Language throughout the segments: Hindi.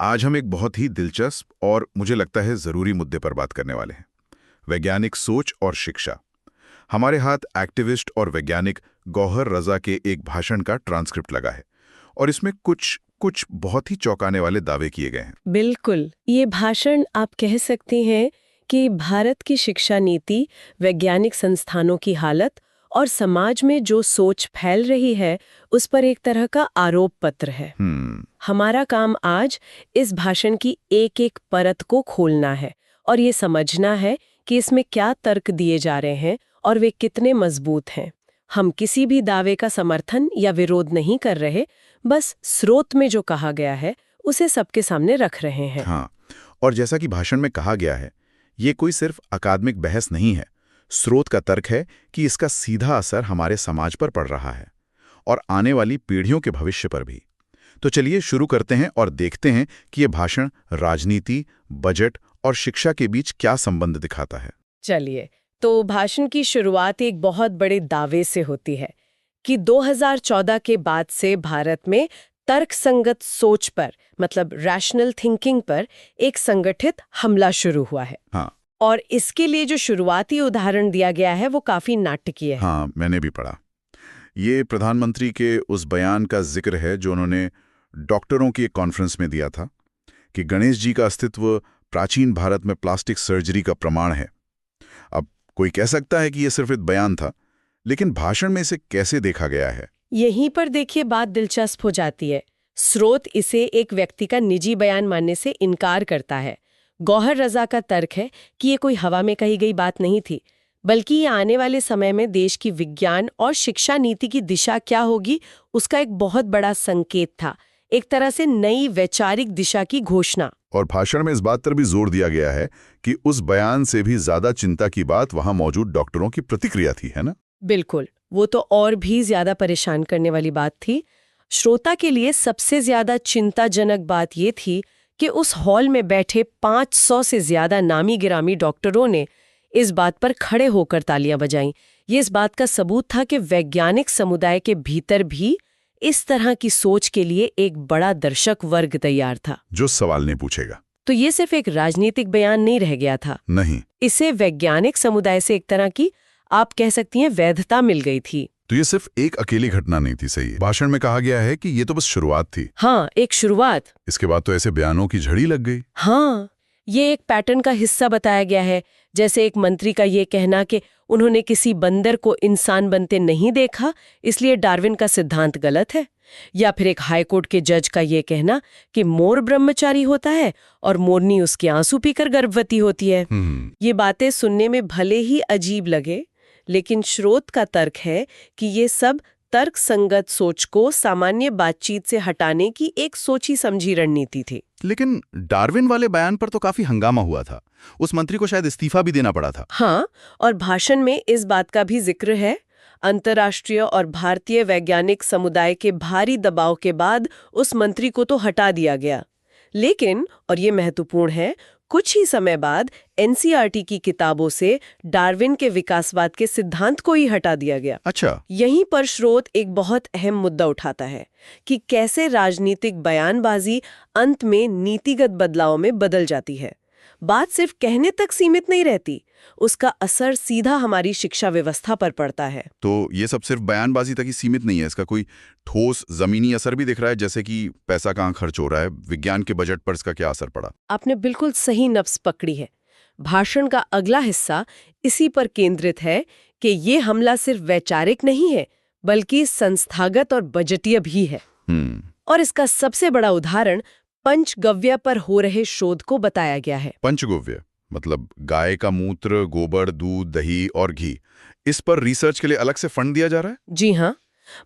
आज हम एक बहुत ही दिलचस्प और मुझे लगता है ज़रूरी मुद्दे पर बात करने वाले हैं। वैज्ञानिक सोच और शिक्षा। हमारे हाथ एक्टिविस्ट और वैज्ञानिक गौहर रजा के एक भाषण का ट्रांसक्रिप्ट लगा है और इसमें कुछ कुछ बहुत ही चौंकाने वाले दावे किए गए हैं। बिल्कुल, ये भाषण आप कह सकते हैं कि भारत की शिक्षा नीति, वैज्ञानिक संस्थानों की हालत और समाज में जो सोच फैल रही है, उस पर एक तरह का आरोप पत्र है। हमारा काम आज इस भाषण की एक-एक परत को खोलना है और ये समझना है कि इसमें क्या तर्क दिए जा रहे हैं और वे कितने मजबूत हैं। हम किसी भी दावे का समर्थन या विरोध नहीं कर रहे, बस स्रोत में जो कहा गया है उसे सबके सामने रख रहे हैं। हाँ, और जैसा कि भाषण में कहा गया है, ये कोई सिर्फ अकादमिक बहस नहीं है। स्रोत का तर्क है कि इसका सीधा असर हमारे समाज पर पड़ रहा है और आने वाली पीढ़ियों के भविष्य पर भी। तो चलिए शुरू करते हैं और देखते हैं कि ये भाषण राजनीति, बजट और शिक्षा के बीच क्या संबंध दिखाता है। चलिए, तो भाषण की शुरुआत एक बहुत बड़े दावे से होती है कि 2014 के बाद से भारत में तर्कसंगत सोच पर, मतलब रैशनल थिंकिंग पर एक संगठित हमला शुरू हुआ है। हाँ, और इसके लिए जो शुरुआती उदाहरण दिया गया है वो काफी नाटकीय है। हाँ, मैंने भी पढ़ा। ये प्रधानमंत्री के उस बयान का जिक्र है जो उन्होंने डॉक्टरों की एक कॉन्फ्रेंस में दिया था कि गणेश जी का अस्तित्व प्राचीन भारत में प्लास्टिक सर्जरी का प्रमाण है। अब कोई कह सकता है कि यह सिर्फ एक बयान था, लेकिन भाषण में इसे कैसे देखा गया है? यहीं पर देखिए बात दिलचस्प हो जाती है। स्रोत इसे एक व्यक्ति का निजी बयान मानने से इनकार करता है। गौहर रजा का तर्क है कि ये कोई हवा में कही गई बात नहीं थी, बल्कि ये आने वाले समय में देश की विज्ञान और शिक्षा नीति की दिशा क्या होगी उसका एक बहुत बड़ा संकेत था, एक तरह से नई वैचारिक दिशा की घोषणा। और भाषण में इस बात पर भी जोर दिया गया है कि उस बयान से भी ज्यादा चिंता की बात वहां मौजूद डॉक्टरों की प्रतिक्रिया थी, है ना? बिल्कुल, वो तो और भी ज्यादा परेशान करने वाली बात थी। श्रोता के लिए सबसे ज्यादा चिंताजनक बात ये थी कि उस हॉल में बैठे 500 से ज्यादा नामी गिरामी डॉक्टरों ने इस बात पर खड़े होकर तालियां बजाईं। ये इस बात का सबूत था कि वैज्ञानिक समुदाय के भीतर भी इस तरह की सोच के लिए एक बड़ा दर्शक वर्ग तैयार था जो सवाल नहीं पूछेगा। तो ये सिर्फ एक राजनीतिक बयान नहीं रह गया था। नहीं, इसे वैज्ञानिक समुदाय से एक तरह की, आप कह सकती हैं, वैधता मिल गई थी। तो ये सिर्फ एक अकेली घटना नहीं थी। सही है। भाषण में कहा गया है कि ये तो बस शुरुआत थी। हाँ, एक शुरुआत। इसके बाद तो ऐसे बयानों की झड़ी लग गई। हाँ, ये एक पैटर्न का हिस्सा बताया गया है। जैसे एक मंत्री का ये कहना कि उन्होंने किसी बंदर को इंसान बनते नहीं देखा, इसलिए डार्विन का सिद्धांत गलत है। या फिर एक हाईकोर्ट के जज का ये कहना कि मोर ब्रह्मचारी होता है और मोरनी उसके आंसू पीकर गर्भवती होती है। ये बातें सुनने में भले ही अजीब लगे, लेकिन स्रोत का तर्क है कि ये सब तर्क संगत सोच को सामान्य बातचीत से हटाने की एक सोची समझी रणनीति थी। लेकिन डार्विन वाले बयान पर तो काफी हंगामा हुआ था। उस मंत्री को शायद इस्तीफा भी देना पड़ा था। हाँ, और भाषण में इस बात का भी जिक्र है। अंतर्राष्ट्रीय और भारतीय वैज्ञानिक समुदाय के भारी दबाव के बाद उस मंत्री को तो हटा दिया गया। लेकिन, और ये महत्वपूर्ण है, कुछ ही समय बाद एनसीईआरटी की किताबों से डार्विन के विकासवाद के सिद्धांत को ही हटा दिया गया। अच्छा, यहीं पर स्रोत एक बहुत अहम मुद्दा उठाता है कि कैसे राजनीतिक बयानबाजी अंत में नीतिगत बदलाव में बदल जाती है। बात सिर्फ कहने तक सीमित नहीं रहती, उसका असर सीधा हमारी शिक्षा व्यवस्था पर पड़ता है। तो ये सब सिर्फ बयानबाजी तक ही सीमित नहीं है, इसका कोई ठोस जमीनी असर भी दिख रहा है, जैसे कि पैसा कहाँ खर्च हो रहा है, विज्ञान के बजट पर इसका क्या असर पड़ा? आपने बिल्कुल सही नब्ज पकड़ी है। भाषण का अगला हिस्सा इसी पर केंद्रित है कि ये हमला सिर्फ वैचारिक नहीं है, बल्कि संस्थागत और बजटीय भी है। और इसका सबसे बड़ा उदाहरण पंचगव्य पर हो रहे शोध को बताया गया है। पंचगव्य मतलब गाय का मूत्र, गोबर, दूध, दही और घी, इस पर रिसर्च के लिए अलग से फंड दिया जा रहा है? जी हाँ,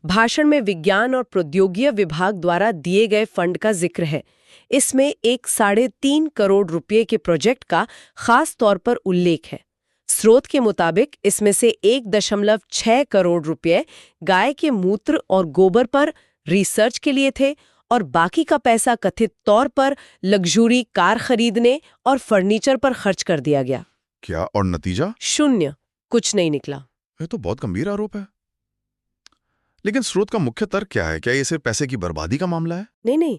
भाषण में विज्ञान और प्रौद्योगिकी विभाग द्वारा दिए गए फंड का जिक्र है। इसमें एक 3.5 करोड़ रुपए के प्रोजेक्ट का खास तौर पर उल्लेख है। स्रोत के मुताबिक इसमें से 1.6 करोड़ रुपए गाय के मूत्र और गोबर पर रिसर्च के लिए थे और बाकी का पैसा कथित तौर पर लग्जरी कार खरीदने और फर्नीचर पर खर्च कर दिया गया। क्या, और नतीजा? शून्य, कुछ नहीं निकला। ये तो बहुत गंभीर आरोप है। लेकिन स्रोत का मुख्य तर्क क्या है? क्या ये सिर्फ पैसे की बर्बादी का मामला है? नहीं,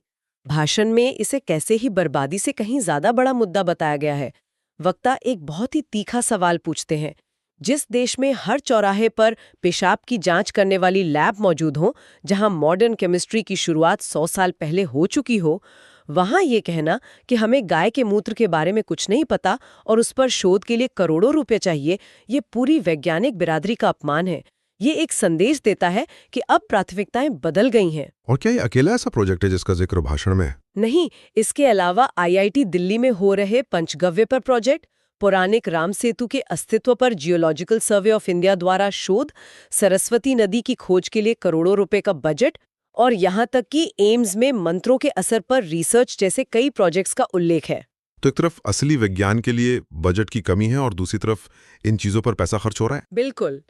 भाषण में इसे कैसे ही बर्बादी से कहीं ज्यादा बड़ा मुद्दा बताया गया है। वक्ता एक बहुत ही तीखा सवाल पूछते हैं, जिस देश में हर चौराहे पर पेशाब की जांच करने वाली लैब मौजूद हो, जहां मॉडर्न केमिस्ट्री की शुरुआत 100 साल पहले हो चुकी हो, वहां ये कहना कि हमें गाय के मूत्र के बारे में कुछ नहीं पता और उस पर शोध के लिए करोड़ों रुपए चाहिए, ये पूरी वैज्ञानिक बिरादरी का अपमान है। ये एक संदेश देता है कि अब प्राथमिकताएं बदल गई हैं। और क्या ये अकेला ऐसा प्रोजेक्ट है जिसका जिक्र भाषण में है? नहीं, इसके अलावा आईआईटी दिल्ली में हो रहे पंचगव्य पर प्रोजेक्ट, पौराणिक राम सेतु के अस्तित्व पर जियोलॉजिकल सर्वे ऑफ इंडिया द्वारा शोध, सरस्वती नदी की खोज के लिए करोड़ों रुपए का बजट और यहाँ तक कि एम्स में मंत्रों के असर पर रिसर्च जैसे कई प्रोजेक्ट्स का उल्लेख है। तो एक तरफ असली विज्ञान के लिए बजट की कमी है और दूसरी तरफ इन चीजों पर पैसा खर्च हो रहा है। बिल्कुल,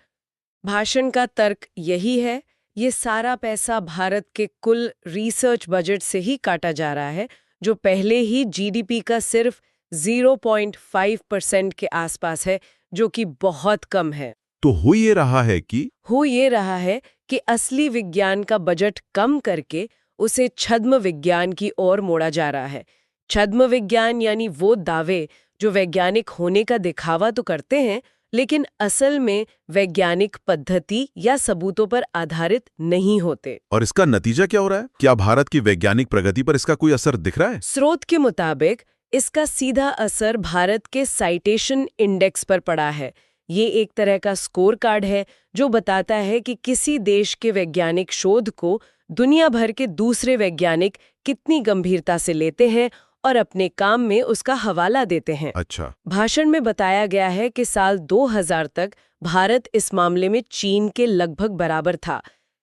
भाषण का तर्क यही है, ये सारा पैसा भारत के कुल रिसर्च बजट से ही काटा जा रहा है, जो पहले ही जीडीपी का सिर्फ 0.5% के आसपास है, जो कि बहुत कम है। तो हो ये रहा है कि असली विज्ञान का बजट कम करके उसे छद्म विज्ञान की ओर मोड़ा जा रहा है। छद्म विज्ञान यानी वो दावे जो वैज्ञानिक होने का दिखावा तो करते हैं, लेकिन असल में वैज्ञानिक पद्धति या सबूतों पर आधारित नहीं होते। और इसका नतीजा क्या हो रहा है? क्या भारत की वैज्ञानिक प्रगति पर इसका कोई असर दिख रहा है? स्रोत के मुताबिक इसका सीधा असर भारत के साइटेशन इंडेक्स पर पड़ा है। ये एक तरह का स्कोर कार्ड है जो बताता है कि किसी देश के वैज्ञानिक शोध को दुनिया भर के दूसरे वैज्ञानिक कितनी गंभीरता से लेते हैं और अपने काम में उसका हवाला देते हैं। अच्छा। भाषण में बताया गया है कि साल 2000 तक भारत इस मामले में चीन के लगभग बराबर था,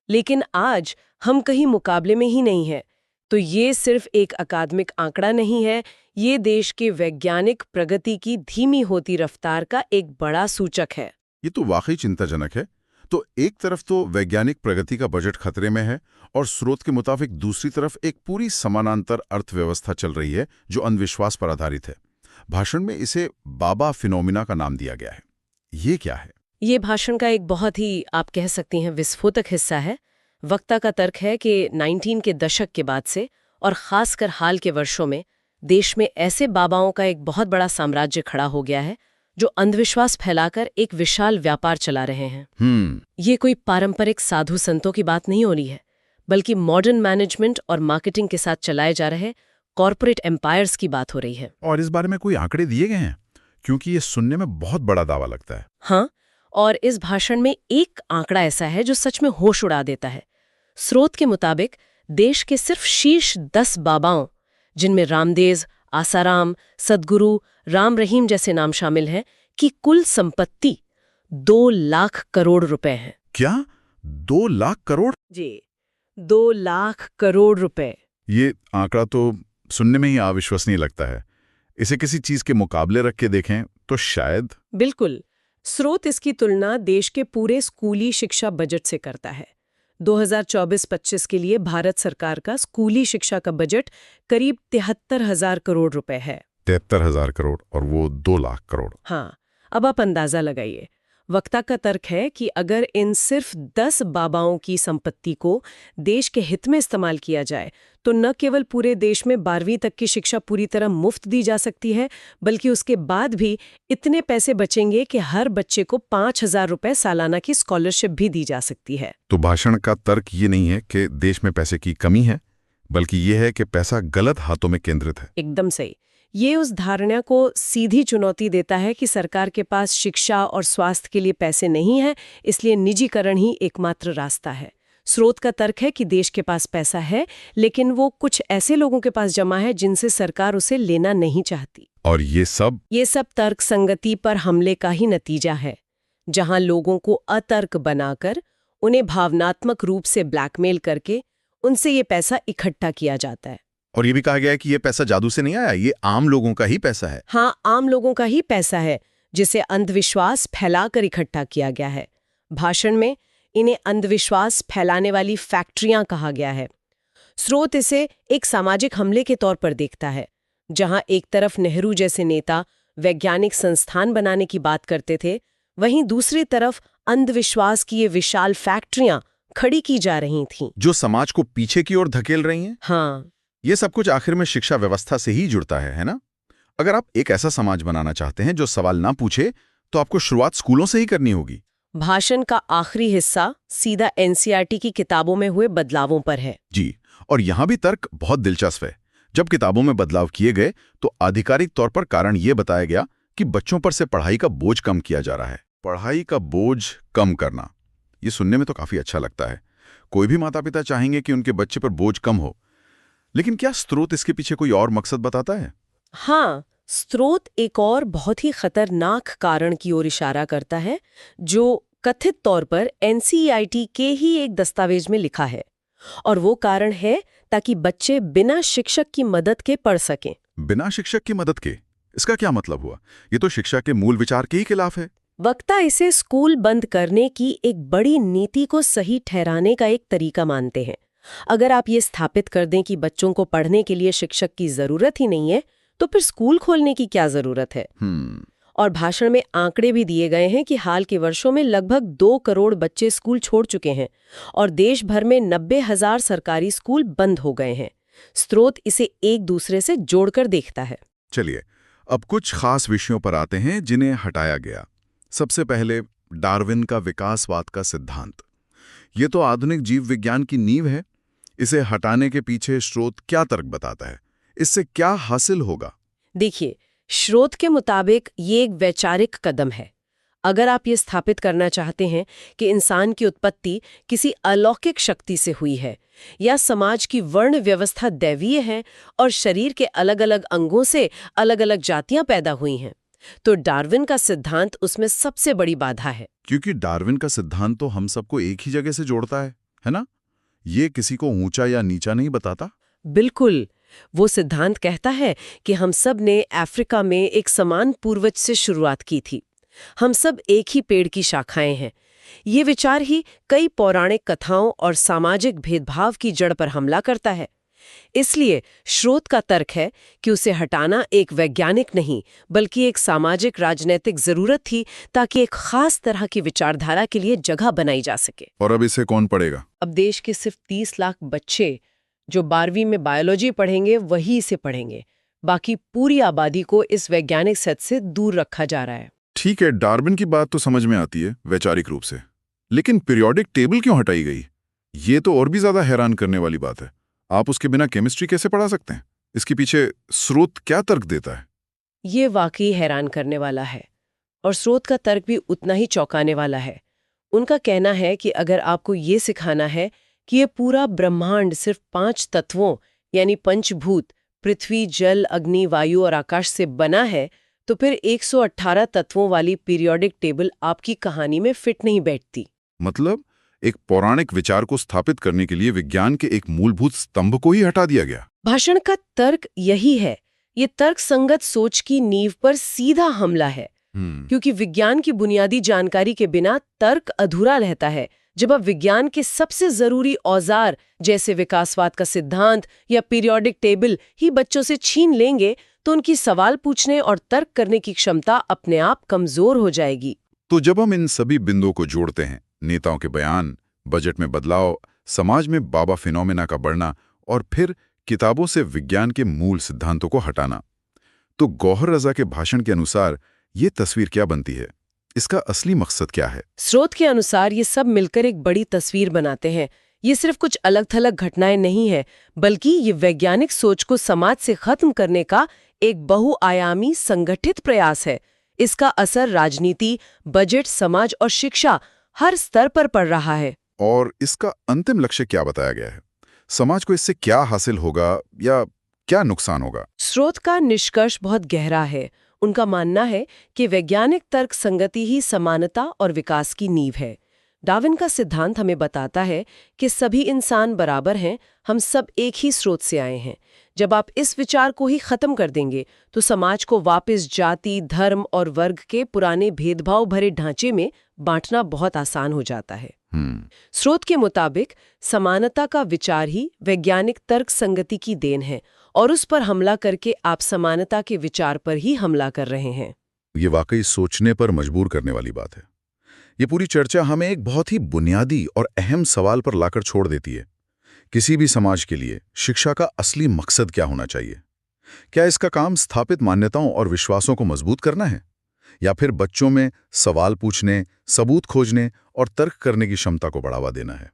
लेकिन आज हम कहीं मुकाबले में ही नहीं है। तो ये सिर्फ एक अकादमिक आंकड़ा नहीं है, ये देश के वैज्ञानिक प्रगति की धीमी होती रफ्तार का एक बड़ा सूचक है। ये तो वाकई चिंताजनक है। तो एक तरफ तो वैज्ञानिक प्रगति का बजट खतरे में है और स्रोत के मुताबिक दूसरी तरफ एक पूरी समानांतर अर्थव्यवस्था चल रही है जो अंधविश्वास पर आधारित है। भाषण में इसे बाबा फिनोमिना का नाम दिया गया है। ये क्या है? ये भाषण का एक बहुत ही, आप कह सकती हैं, विस्फोटक हिस्सा है। वक्ता का तर्क है कि 19 के दशक के बाद से और खासकर हाल के वर्षों में देश में ऐसे बाबाओं का एक बहुत बड़ा साम्राज्य खड़ा हो गया है जो अंधविश्वास फैलाकर एक विशाल व्यापार चला रहे हैं। ये कोई पारंपरिक साधु संतों की बात नहीं हो रही है, बल्कि मॉडर्न मैनेजमेंट और मार्केटिंग के साथ चलाए जा रहे कॉर्पोरेट एम्पायर्स की बात हो रही है। और इस बारे में कोई आंकड़े दिए गए हैं? क्योंकि ये सुनने में बहुत बड़ा दावा लगता है। हाँ, और इस भाषण में एक आंकड़ा ऐसा है जो सच में होश उड़ा देता है। स्रोत के मुताबिक देश के सिर्फ शीर्ष 10 बाबाओं, जिनमें रामदेव, आसाराम, सदगुरु, राम रहीम जैसे नाम शामिल हैं, की कुल संपत्ति 2 लाख करोड़ रुपए है। क्या 2 लाख करोड़? जी, 2 लाख करोड़ रुपए। ये आंकड़ा तो सुनने में ही अविश्वसनीय लगता है। इसे किसी चीज के मुकाबले रख के देखें तो शायद। बिल्कुल। स्रोत इसकी तुलना देश के पूरे स्कूली शिक्षा बजट से करता है। 2024-25 के लिए भारत सरकार का स्कूली शिक्षा का बजट करीब 73,000 करोड़ रुपए है। 73,000 करोड़ और वो 2 लाख करोड़। हाँ, अब आप अंदाजा लगाइए। वक्ता का तर्क है कि अगर इन सिर्फ 10 बाबाओं की संपत्ति को देश के हित में इस्तेमाल किया जाए तो न केवल पूरे देश में 12वीं तक की शिक्षा पूरी तरह मुफ्त दी जा सकती है, बल्कि उसके बाद भी इतने पैसे बचेंगे कि हर बच्चे को 5,000 रुपए सालाना की स्कॉलरशिप भी दी जा सकती है। तो भाषण का तर्क ये नहीं है कि देश में पैसे की कमी है, बल्कि ये है कि पैसा गलत हाथों में केंद्रित है। एकदम सही। ये उस धारणा को सीधी चुनौती देता है कि सरकार के पास शिक्षा और स्वास्थ्य के लिए पैसे नहीं है, इसलिए निजीकरण ही एकमात्र रास्ता है। स्रोत का तर्क है कि देश के पास पैसा है, लेकिन वो कुछ ऐसे लोगों के पास जमा है जिनसे सरकार उसे लेना नहीं चाहती। और ये सब तर्क संगति पर हमले का ही नतीजा है, जहां लोगों को अतर्क बनाकर, उन्हें भावनात्मक रूप से ब्लैकमेल करके उनसे ये पैसा इकट्ठा किया जाता है। और ये भी कहा गया है कि ये पैसा जादू से नहीं आया, ये आम लोगों का ही पैसा है। हाँ, आम लोगों का ही पैसा है, जिसे अंधविश्वास फैलाकर इकट्ठा किया गया है। भाषण में इन्हें अंधविश्वास फैलाने वाली फैक्ट्रियां कहा गया है। स्रोत इसे एक सामाजिक हमले के तौर पर देखता है, जहां एक तरफ नेहरू जैसे नेता वैज्ञानिक संस्थान बनाने की बात करते थे, वहीं दूसरी तरफ अंधविश्वास की ये विशाल फैक्ट्रियां खड़ी की जा रही थीं, जो समाज को पीछे की ओर धकेल रही हैं। हाँ, ये सब कुछ आखिर में शिक्षा व्यवस्था से ही जुड़ता है ना? अगर आप एक ऐसा समाज बनाना चाहते हैं जो सवाल ना पूछे, तो आपको शुरुआत स्कूलों से ही करनी होगी। भाषण का आखिरी हिस्सा सीधा एनसीईआरटी की किताबों में हुए बदलावों पर है। जी, और यहाँ भी तर्क बहुत दिलचस्प है। जब किताबों में बदलाव किए गए तो आधिकारिक तौर पर कारण ये बताया गया कि बच्चों पर से पढ़ाई का बोझ कम किया जा रहा है। पढ़ाई का बोझ कम करना, ये सुनने में तो काफी अच्छा लगता है। कोई भी माता पिता चाहेंगे कि उनके बच्चे पर बोझ कम हो, लेकिन क्या स्रोत इसके पीछे कोई और मकसद बताता है? हाँ, स्रोत एक और बहुत ही खतरनाक कारण की ओर इशारा करता है, जो कथित तौर पर एनसीईआरटी के ही एक दस्तावेज में लिखा है। और वो कारण है ताकि बच्चे बिना शिक्षक की मदद के पढ़ सकें। बिना शिक्षक की मदद के? इसका क्या मतलब हुआ? ये तो शिक्षा के मूल विचार के ही खिलाफ है। वक्ता इसे स्कूल बंद करने की एक बड़ी नीति को सही ठहराने का एक तरीका मानते हैं। अगर आप ये स्थापित कर दें कि बच्चों को पढ़ने के लिए शिक्षक की जरूरत ही नहीं है, तो फिर स्कूल खोलने की क्या जरूरत है? और भाषण में आंकड़े भी दिए गए हैं कि हाल के वर्षों में लगभग 2 करोड़ बच्चे स्कूल छोड़ चुके हैं और देश भर में 90,000 सरकारी स्कूल बंद हो गए हैं। स्रोत इसे एक दूसरे से जोड़कर देखता है। चलिए, अब कुछ खास विषयों पर आते हैं जिन्हें हटाया गया। सबसे पहले डार्विन का विकासवाद का सिद्धांत। ये तो आधुनिक जीव विज्ञान की नींव है। इसे हटाने के पीछे स्रोत क्या तर्क बताता है? इससे क्या हासिल होगा? देखिए, स्रोत के मुताबिक ये एक वैचारिक कदम है। अगर आप ये स्थापित करना चाहते हैं कि इंसान की उत्पत्ति किसी अलौकिक शक्ति से हुई है या समाज की वर्ण व्यवस्था दैवीय है और शरीर के अलग अलग अंगों से अलग अलग जातियां पैदा हुई हैं, तो डार्विन का सिद्धांत उसमें सबसे बड़ी बाधा है। क्योंकि डार्विन का सिद्धांत तो हम सबको एक ही जगह से जोड़ता है ना? ये किसी को ऊंचा या नीचा नहीं बताता। बिल्कुल, वो सिद्धांत कहता है कि हम सब ने अफ्रीका में एक समान पूर्वज से शुरुआत की थी। हम सब एक ही पेड़ की शाखाएं हैं। ये विचार ही कई पौराणिक कथाओं और सामाजिक भेदभाव की जड़ पर हमला करता है। इसलिए स्रोत का तर्क है कि उसे हटाना एक वैज्ञानिक नहीं, बल्कि एक सामाजिक राजनीतिक जरूरत थी, ताकि एक खास तरह की विचारधारा के लिए जगह बनाई जा सके। और अब इसे कौन पढ़ेगा? अब देश के सिर्फ 30 लाख बच्चे जो 12वीं में बायोलॉजी पढ़ेंगे वही इसे पढ़ेंगे। बाकी पूरी आबादी को इस वैज्ञानिक सेट से दूर रखा जा रहा है। ठीक है, डार्विन की बात तो समझ में आती है वैचारिक रूप से, लेकिन पीरियोडिक टेबल क्यों हटाई गई? ये तो और भी ज्यादा हैरान करने वाली बात है। आप उसके बिना केमिस्ट्री कैसे पढ़ा सकते हैं? इसके पीछे स्रोत क्या तर्क देता है? ये वाकई हैरान करने वाला है, और स्रोत का तर्क भी उतना ही चौंकाने वाला है। उनका कहना है कि अगर आपको ये सिखाना है कि ये पूरा ब्रह्मांड सिर्फ 5 तत्वों यानी पंचभूत पृथ्वी, जल, अग्नि, वायु और आकाश से बना है, तो फिर 118 तत्वों वाली पीरियोडिक टेबल आपकी कहानी में फिट नहीं बैठती। मतलब एक पौराणिक विचार को स्थापित करने के लिए विज्ञान के एक मूलभूत स्तंभ को ही हटा दिया गया। भाषण का तर्क यही है। ये तर्क संगत सोच की नींव पर सीधा हमला है, क्योंकि विज्ञान की बुनियादी जानकारी के बिना तर्क अधूरा रहता है। जब आप विज्ञान के सबसे जरूरी औजार जैसे विकासवाद का सिद्धांत या पीरियोडिक टेबल ही बच्चों से छीन लेंगे, तो उनकी सवाल पूछने और तर्क करने की क्षमता अपने आप कमजोर हो जाएगी। तो जब हम इन सभी बिंदुओं को जोड़ते हैं, नेताओं के बयान, बजट में बदलाव, समाज में बाबा फिनोमेना का बढ़ना और फिर किताबों से विज्ञान के मूल सिद्धांतों को हटाना, तो गौहर रजा के भाषण के अनुसार ये तस्वीर क्या बनती है? इसका असली मकसद क्या है? स्रोत के अनुसार ये सब मिलकर एक बड़ी तस्वीर बनाते हैं। ये सिर्फ कुछ अलग-थलग घटनाएं नहीं है, बल्कि ये वैज्ञानिक सोच को समाज से खत्म करने का एक बहुआयामी संगठित प्रयास है। इसका असर राजनीति, बजट, समाज और शिक्षा हर स्तर पर पड़ रहा है। और इसका अंतिम लक्ष्य क्या बताया गया है? समाज को इससे क्या हासिल होगा या क्या नुकसान होगा? स्रोत का निष्कर्ष बहुत गहरा है। उनका मानना है कि वैज्ञानिक तर्क संगति ही समानता और विकास की नींव है। डार्विन का सिद्धांत हमें बताता है कि सभी इंसान बराबर हैं, हम सब एक ही स्रोत से आए हैं। जब आप इस विचार को ही खत्म कर देंगे, तो समाज को वापस जाति, धर्म और वर्ग के पुराने भेदभाव भरे ढांचे में बांटना बहुत आसान हो जाता है। स्रोत के मुताबिक समानता का विचार ही वैज्ञानिक तर्क संगति की देन है, और उस पर हमला करके आप समानता के विचार पर ही हमला कर रहे हैं। ये वाकई सोचने पर मजबूर करने वाली बात है। ये पूरी चर्चा हमें एक बहुत ही बुनियादी और अहम सवाल पर लाकर छोड़ देती है किसी भी समाज के लिए शिक्षा का असली मकसद क्या होना चाहिए? क्या इसका काम स्थापित मान्यताओं और विश्वासों को मजबूत करना है, या फिर बच्चों में सवाल पूछने, सबूत खोजने और तर्क करने की क्षमता को बढ़ावा देना है?